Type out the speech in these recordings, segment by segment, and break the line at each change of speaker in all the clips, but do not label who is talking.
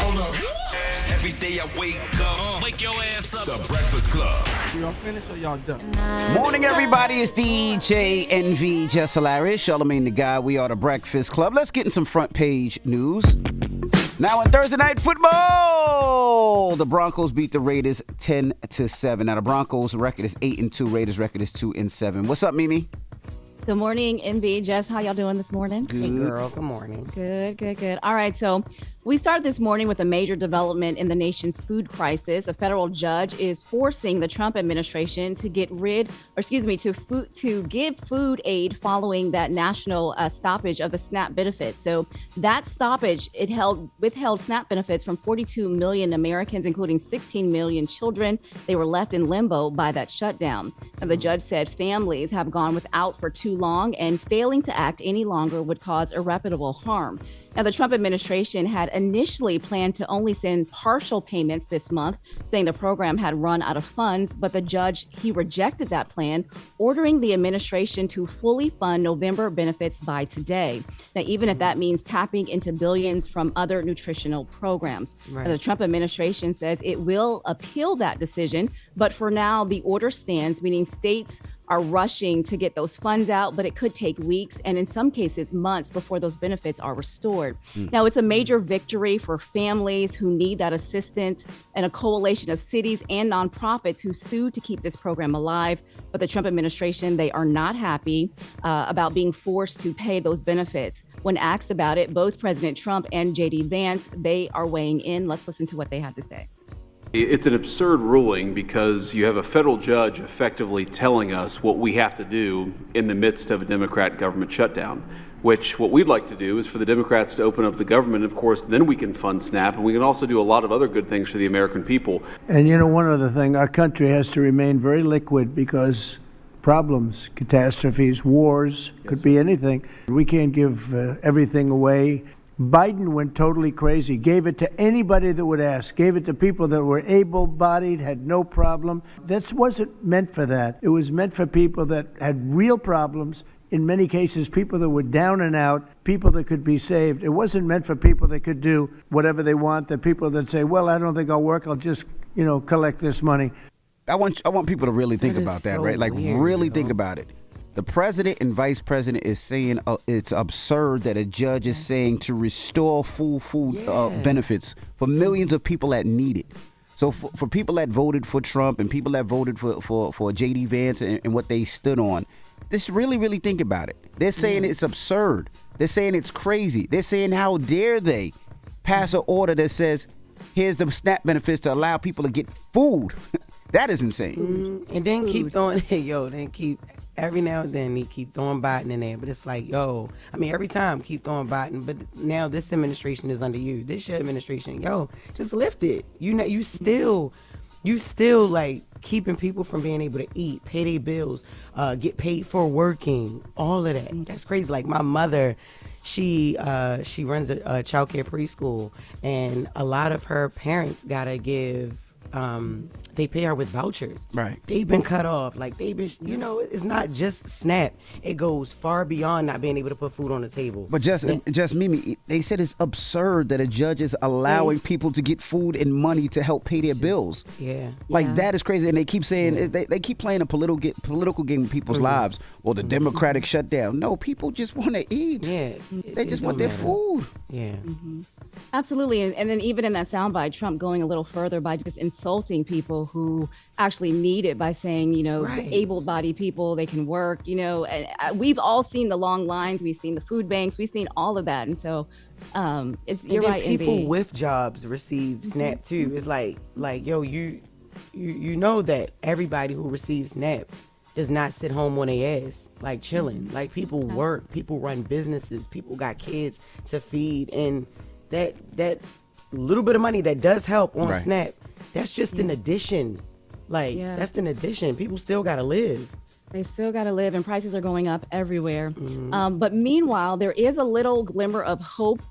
Every day I wake up, wake your ass up.
The Breakfast Club.
Y'all finished or y'all done?
Morning, everybody. It's DJ NV, Jess Hilarious, Charlamagne the Guy. We are the Breakfast Club. Let's get in some front page news. Now in Thursday night football, the Broncos beat the Raiders 10-7. Now the Broncos' record is 8-2. Raiders' record is 2-7. What's up, Mimi?
Good morning, NV. Jess, how y'all doing this morning?
Good.
Hey, girl. Good morning.
Good. All right, so we started this morning with a major development in the nation's food crisis. A federal judge is forcing the Trump administration to give food aid following that national stoppage of the SNAP benefits. So that stoppage, withheld SNAP benefits from 42 million Americans, including 16 million children. They were left in limbo by that shutdown. And the judge said families have gone without for too long, and failing to act any longer would cause irreparable harm. Now, the Trump administration had initially planned to only send partial payments this month, saying the program had run out of funds, but the judge, he rejected that plan, ordering the administration to fully fund November benefits by today. Now, even if that means tapping into billions from other nutritional programs.
Right.
Now, the Trump administration says it will appeal that decision, but for now, the order stands, meaning states are rushing to get those funds out, but it could take weeks and in some cases months before those benefits are restored. Now, it's a major victory for families who need that assistance and a coalition of cities and nonprofits who sued to keep this program alive. But the Trump administration, they are not happy about being forced to pay those benefits. When asked about it, both President Trump and J.D. Vance, they are weighing in. Let's listen to what they had to say.
It's an absurd ruling because you have a federal judge effectively telling us what we have to do in the midst of a Democrat government shutdown, which what we'd like to do is for the Democrats to open up the government. Of course, then we can fund SNAP, and we can also do a lot of other good things for the American people.
And you know, one other thing, our country has to remain very liquid because problems, catastrophes, wars, could be anything. We can't give everything away. Biden went totally crazy, gave it to anybody that would ask, gave it to people that were able-bodied, had no problem. That wasn't meant for that. It was meant for people that had real problems, in many cases, people that were down and out, people that could be saved. It wasn't meant for people that could do whatever they want, the people that say, well, I don't think I'll work, I'll just, collect this money.
I want people to really think about that,
so
right? Like,
weird,
really think about it. The president and vice president is saying it's absurd that a judge is saying to restore full food benefits for millions of people that need it. So for people that voted for Trump and people that voted for J.D. Vance and what they stood on, just really think about it. They're saying it's absurd. They're saying it's crazy. They're saying how dare they pass an order that says here's the SNAP benefits to allow people to get food. That is insane.
And then keep throwing, every now and then, he keep throwing Biden in there. But it's like, every time keep throwing Biden. But now this administration is under you. This your administration. Just lift it. You still like keeping people from being able to eat, pay their bills, get paid for working, all of that. That's crazy. Like my mother, she runs a child care preschool, and a lot of her parents gotta give they pay her with vouchers.
Right.
They've been cut off. Like they've been, it's not just SNAP. It goes far beyond not being able to put food on the table.
But just Mimi, they said it's absurd that a judge is allowing people to get food and money to help pay their bills.
Yeah.
That is crazy. And they keep saying, they keep playing a political game with people's lives. Or the Democratic shutdown. No, people just want to eat.
Yeah.
They just want their food.
Yeah.
Absolutely. And then even in that soundbite, Trump going a little further by just insulting people who actually need it by saying,
Right.
able-bodied people, they can work, and we've all seen the long lines. We've seen the food banks. We've seen all of that. And so you're right.
People with jobs receive SNAP too. It's like, you know that everybody who receives SNAP does not sit home on their ass, like chilling. Like people work, people run businesses, people got kids to feed, and that little bit of money that does help on SNAP, that's just an addition. That's an addition. People still gotta live.
They still got to live, and prices are going up everywhere. But meanwhile, there is a little glimmer of hope.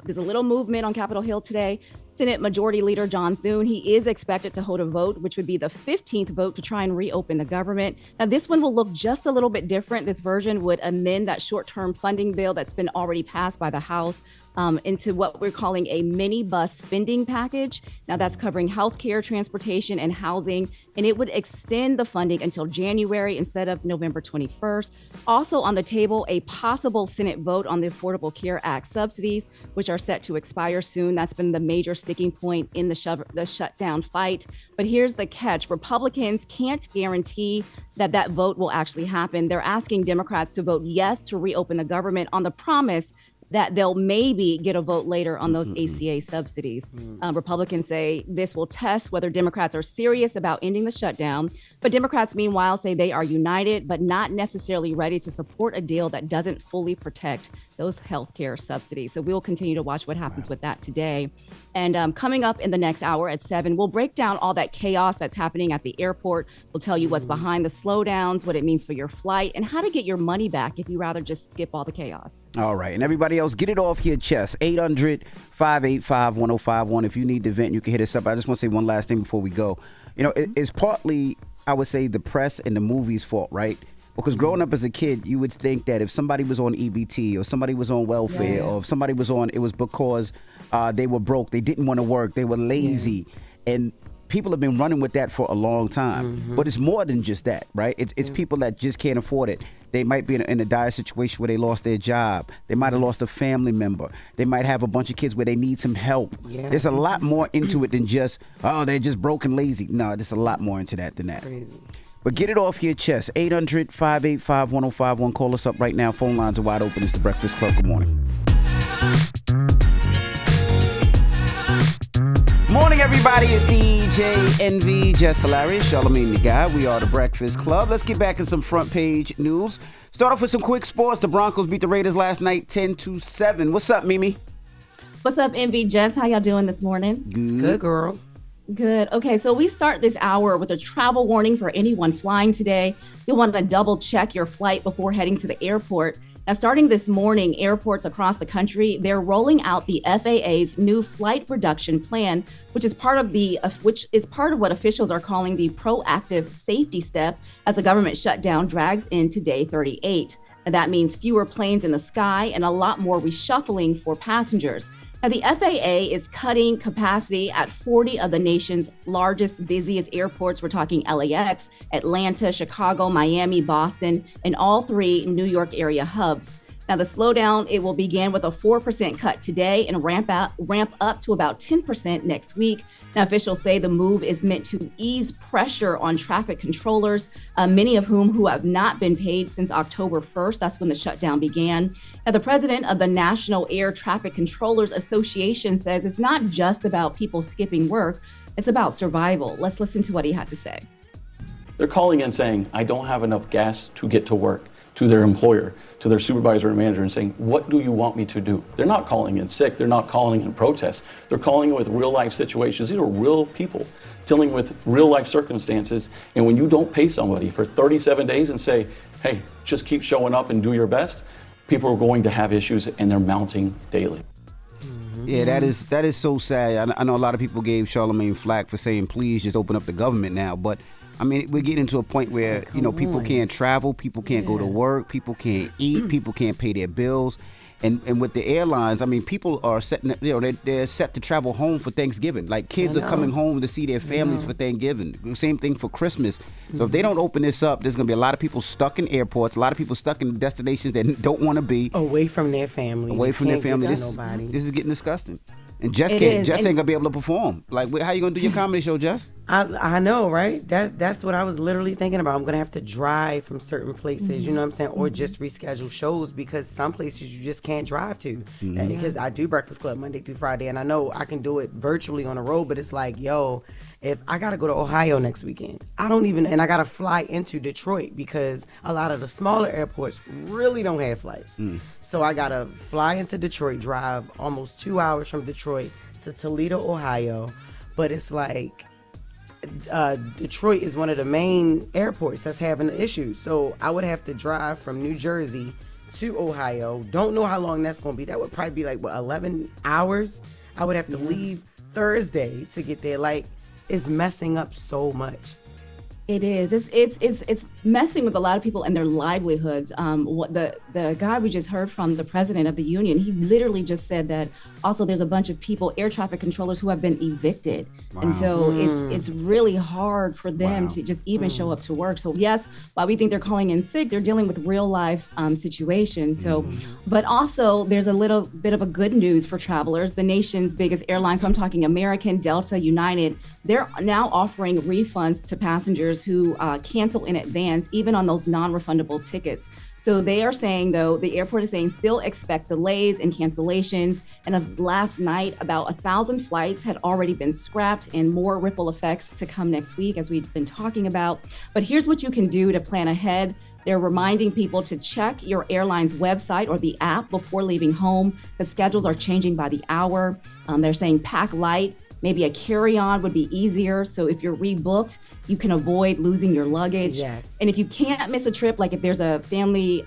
There's a little movement on Capitol Hill today. Senate Majority Leader John Thune, he is expected to hold a vote, which would be the 15th vote to try and reopen the government. Now, this one will look just a little bit different. This version would amend that short-term funding bill that's been already passed by the House into what we're calling a mini bus spending package. Now, that's covering healthcare, transportation, and housing, and it would extend the funding until January instead of November 21st. Also on the table, a possible Senate vote on the Affordable Care Act subsidies, which are set to expire soon. That's been the major sticking point in the shutdown fight. But here's the catch. Republicans can't guarantee that that vote will actually happen. They're asking Democrats to vote yes to reopen the government on the promise that they'll maybe get a vote later on those ACA subsidies. Republicans say this will test whether Democrats are serious about ending the shutdown. But Democrats, meanwhile, say they are united, but not necessarily ready to support a deal that doesn't fully protect those healthcare subsidies. So we'll continue to watch what happens with that today. And coming up in the next hour at 7, we'll break down all that chaos that's happening at the airport. We'll tell you what's behind the slowdowns, what it means for your flight, and how to get your money back if you rather just skip all the chaos.
All right. And everybody else, get it off your chest. 800-585-1051. If you need to vent, you can hit us up. I just want to say one last thing before we go. You know, it's partly, I would say, the press and the movies' fault, right? Because growing up as a kid, you would think that if somebody was on EBT or somebody was on welfare or if somebody was on, it was because they were broke, they didn't want to work, they were lazy. And people have been running with that for a long time. But it's more than just that, right? It's people that just can't afford it. They might be in a dire situation where they lost their job. They might have lost a family member. They might have a bunch of kids where they need some help. There's a lot more into it than just, oh, they're just broke and lazy. No, there's a lot more into that than that.
Crazy.
But get it off your chest. 800-585-1051. Call us up right now. Phone lines are wide open. It's the Breakfast Club. Good morning. Morning, everybody. It's DJ NV, Jess Hilarious, Charlamagne the Guy. We are the Breakfast Club. Let's get back in some front page news. Start off with some quick sports. The Broncos beat the Raiders last night 10-7. What's up, Mimi?
What's up, NV Jess? How y'all doing this morning?
Good girl.
Good. Okay, so we start this hour with a travel warning for anyone flying today. You'll want to double check your flight before heading to the airport. Now, starting this morning, airports across the country, they're rolling out the FAA's new flight reduction plan, which is part of what officials are calling the proactive safety step as the government shutdown drags into day 38. And that means fewer planes in the sky and a lot more reshuffling for passengers. Now, the FAA is cutting capacity at 40 of the nation's largest, busiest airports. We're talking LAX, Atlanta, Chicago, Miami, Boston, and all 3 New York area hubs. Now, the slowdown, it will begin with a 4% cut today and ramp up to about 10% next week. Now, officials say the move is meant to ease pressure on traffic controllers, many of who have not been paid since October 1st. That's when the shutdown began. Now, the president of the National Air Traffic Controllers Association says it's not just about people skipping work, it's about survival. Let's listen to what he had to say.
They're calling in saying, I don't have enough gas to get to work, to their employer, to their supervisor and manager, and saying, what do you want me to do? They're not calling in sick. They're not calling in protest. They're calling in with real life situations. These are real people dealing with real life circumstances. And when you don't pay somebody for 37 days and say, hey, just keep showing up and do your best, people are going to have issues, and they're mounting daily.
Yeah, that is so sad. I know a lot of people gave Charlamagne flack for saying, please just open up the government now. But I mean, we're getting to a point where, people can't travel, people can't go to work, people can't eat, people can't pay their bills. And with the airlines, I mean, people are they're set to travel home for Thanksgiving. Like, kids are coming home to see their families for Thanksgiving. Same thing for Christmas. So if they don't open this up, there's going to be a lot of people stuck in airports, a lot of people stuck in destinations that don't want to be.
Away from their family. This
is getting disgusting. And Jess ain't gonna be able to perform. Like, how you gonna do your comedy show, Jess?
I know, right? That's what I was literally thinking about. I'm gonna have to drive from certain places, you know what I'm saying, or just reschedule shows because some places you just can't drive to. Because I do Breakfast Club Monday through Friday, and I know I can do it virtually on the road, but it's like, yo, if I gotta go to Ohio next weekend, and I gotta fly into Detroit because a lot of the smaller airports really don't have flights. So I gotta fly into Detroit, drive almost 2 hours from Detroit to Toledo, Ohio. But it's like, Detroit is one of the main airports that's having an issue. So I would have to drive from New Jersey to Ohio. Don't know how long that's going to be. That would probably be like, 11 hours? I would have to leave Thursday to get there. Like, it's messing up so much.
It is. It's messing with a lot of people and their livelihoods. What the guy we just heard from, the president of the union, he literally just said that also there's a bunch of people, air traffic controllers, who have been evicted. Wow. And so it's really hard for them to just even show up to work. So yes, while we think they're calling in sick, they're dealing with real life situations. So, but also there's a little bit of a good news for travelers. The nation's biggest airline, so I'm talking American, Delta, United, they're now offering refunds to passengers who cancel in advance, even on those non-refundable tickets. So they are saying, though, the airport is saying still expect delays and cancellations. And of last night, about 1,000 flights had already been scrapped, and more ripple effects to come next week, as we've been talking about. But here's what you can do to plan ahead. They're reminding people to check your airline's website or the app before leaving home. The schedules are changing by the hour. They're saying pack light. Maybe a carry-on would be easier. So if you're rebooked, you can avoid losing your luggage.
Yes.
And if you can't miss a trip, like if there's a family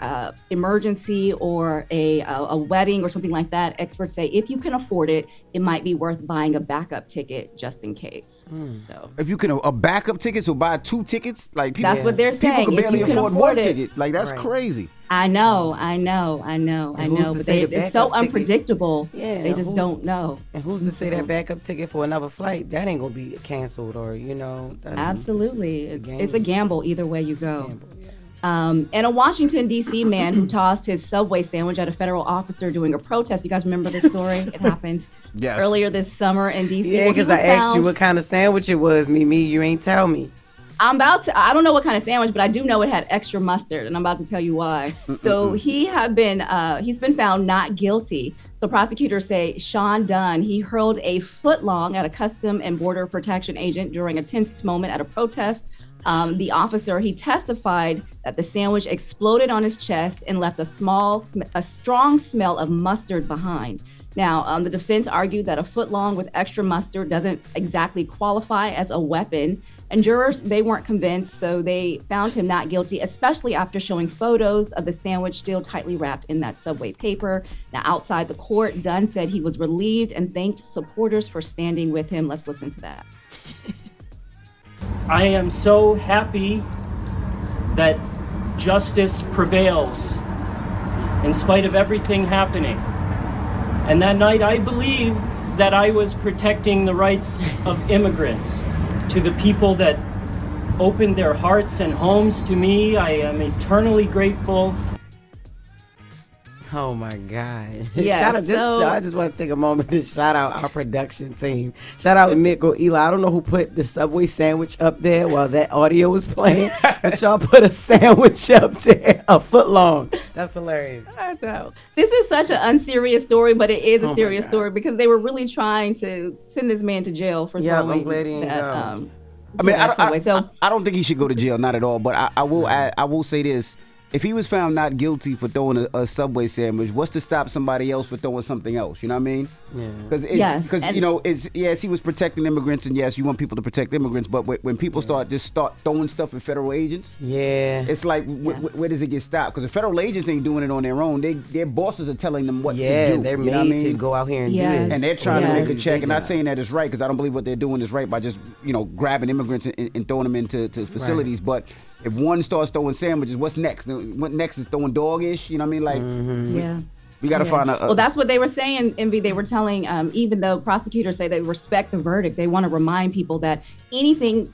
emergency or a wedding or something like that, experts say if you can afford it, it might be worth buying a backup ticket just in case. So
if you can, a backup ticket, so buy 2 tickets? Like people,
that's what they're saying.
People can barely
if you can
afford one ticket. Like that's crazy.
I know. But it's so unpredictable.
Yeah,
they just don't know.
And who's to say that backup ticket for another flight, that ain't gonna be canceled or,
Absolutely. It's a gamble either way you go. And a Washington, D.C. man who tossed his Subway sandwich at a federal officer during a protest. You guys remember this story? It happened earlier this summer in D.C.
Yeah, because I asked you what kind of sandwich it was, Mimi. You ain't tell me.
I don't know what kind of sandwich, but I do know it had extra mustard, and I'm about to tell you why. So he's been found not guilty. So prosecutors say Sean Dunn, he hurled a foot-long at a Custom and Border Protection agent during a tense moment at a protest. The officer, he testified that the sandwich exploded on his chest and left a strong smell of mustard behind. Now, the defense argued that a foot-long with extra mustard doesn't exactly qualify as a weapon. And jurors, they weren't convinced, so they found him not guilty, especially after showing photos of the sandwich still tightly wrapped in that Subway paper. Now, outside the court, Dunn said he was relieved and thanked supporters for standing with him. Let's listen to that.
I am so happy that justice prevails in spite of everything happening. And that night, I believe that I was protecting the rights of immigrants. To the people that opened their hearts and homes to me, I am eternally grateful.
Oh my God.
Yeah,
I just want to take a moment to shout out our production team. Shout out Nick or Eli. I don't know who put the Subway sandwich up there while that audio was playing, but y'all put a sandwich up there, a foot long. That's hilarious.
I know. This is such an unserious story, but it is a serious story because they were really trying to send this man to jail for throwing
I'm glad he ain't
that.
I mean, I don't think he should go to jail, not at all. But I will say this: if he was found not guilty for throwing a Subway sandwich, what's to stop somebody else for throwing something else? You know what I mean?
Yeah.
Because yes, he was protecting immigrants, and yes, you want people to protect immigrants. But when people start throwing stuff at federal agents, it's like where does it get stopped? Because the federal agents ain't doing it on their own. Their bosses are telling them what to do.
Yeah, they're made to go out here and do this,
and they're trying to make a check. And not saying that it's right, because I don't believe what they're doing is right by just grabbing immigrants and throwing them into facilities, but. If one starts throwing sandwiches, what's next? What next is throwing dog-ish? You know what I mean? Like, we got to find a...
Well, that's what they were saying, Envy. They were telling, even though prosecutors say they respect the verdict, they want to remind people that anything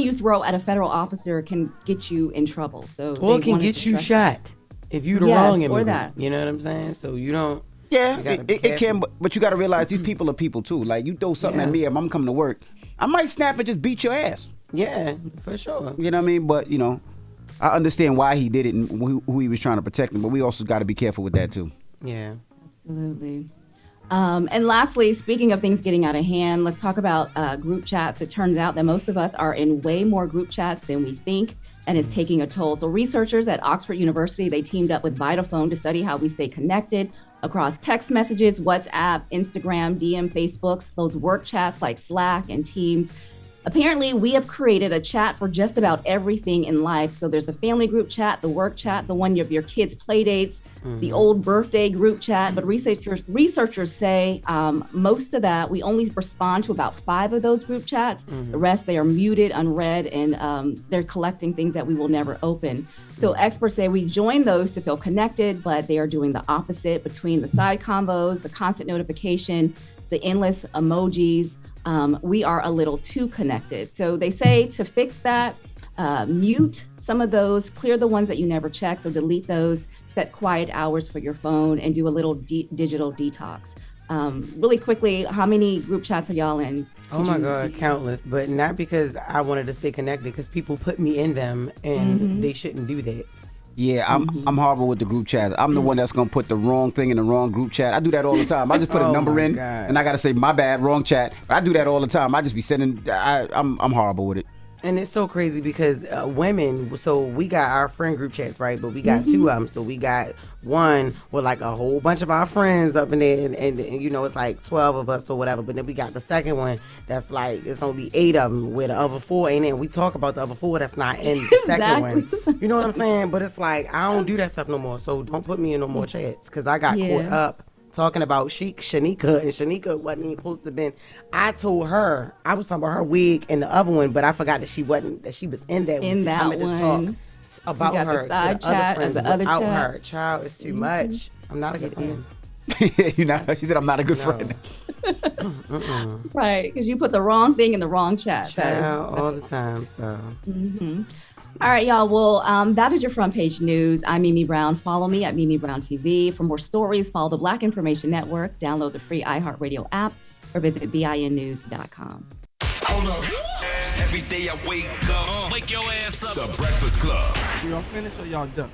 you throw at a federal officer can get you in trouble. So
or it can get you shot if you're the wrong immigrant.
Or that.
You know what I'm saying? So you don't...
Yeah, it can, but you got to realize these people are people too. Like, you throw something at me if I'm coming to work, I might snap and just beat your ass.
Yeah, for sure.
You know what I mean? But, I understand why he did it and who he was trying to protect him, but we also got to be careful with that too.
Yeah.
Absolutely. And lastly, speaking of things getting out of hand, let's talk about group chats. It turns out that most of us are in way more group chats than we think, and it's taking a toll. So researchers at Oxford University, they teamed up with Vitaphone to study how we stay connected across text messages, WhatsApp, Instagram, DM, Facebooks, those work chats like Slack and Teams. Apparently, we have created a chat for just about everything in life. So there's a family group chat, the work chat, the one of your kids' play dates, the old birthday group chat. But researchers say most of that, we only respond to about 5 of those group chats. The rest, they are muted, unread, and they're collecting things that we will never open. So experts say we join those to feel connected, but they are doing the opposite between the side combos, the constant notification, the endless emojis. We are a little too connected. So they say to fix that, mute some of those, clear the ones that you never check. So delete those, set quiet hours for your phone, and do a little digital detox. Really quickly, how many group chats are y'all in?
Oh my God, countless. But not because I wanted to stay connected, because people put me in them, and they shouldn't do that.
Yeah, I'm horrible with the group chat. I'm the one that's gonna put the wrong thing in the wrong group chat. I do that all the time. I just put a number in, and I gotta say my bad, wrong chat. But I do that all the time. I just be sending. I'm horrible with it.
And it's so crazy because women, so we got our friend group chats, right? But we got 2 of them. So we got one with like a whole bunch of our friends up in there, and you know, it's like 12 of us or whatever. But then we got the second one that's like, it's only 8 of them, where the other 4 ain't in. We talk about the other 4 that's not in the second one. You know what I'm saying? But it's like, I don't do that stuff no more. So don't put me in no more chats, because I got caught up talking about Shanika, and Shanika wasn't even supposed to been. I told her I was talking about her wig and the other one, but I forgot that she wasn't, that she was in that
In that
I meant
one.
to talk about
You got
her
the side
to the
chat
other friends
and the other
without
chat.
her. Child, it's too much. I'm not a good friend.
You know, she said I'm not a good friend.
Right, because you put the wrong thing in the wrong chat.
Child, all the time. So.
All right, y'all. Well, that is your front page news. I'm Mimi Brown. Follow me at Mimi Brown TV. For more stories, follow the Black Information Network. Download the free iHeartRadio app or visit BINnews.com.
Hold up. Every day I wake up, wake your ass up.
The Breakfast Club.
Y'all finished or y'all done?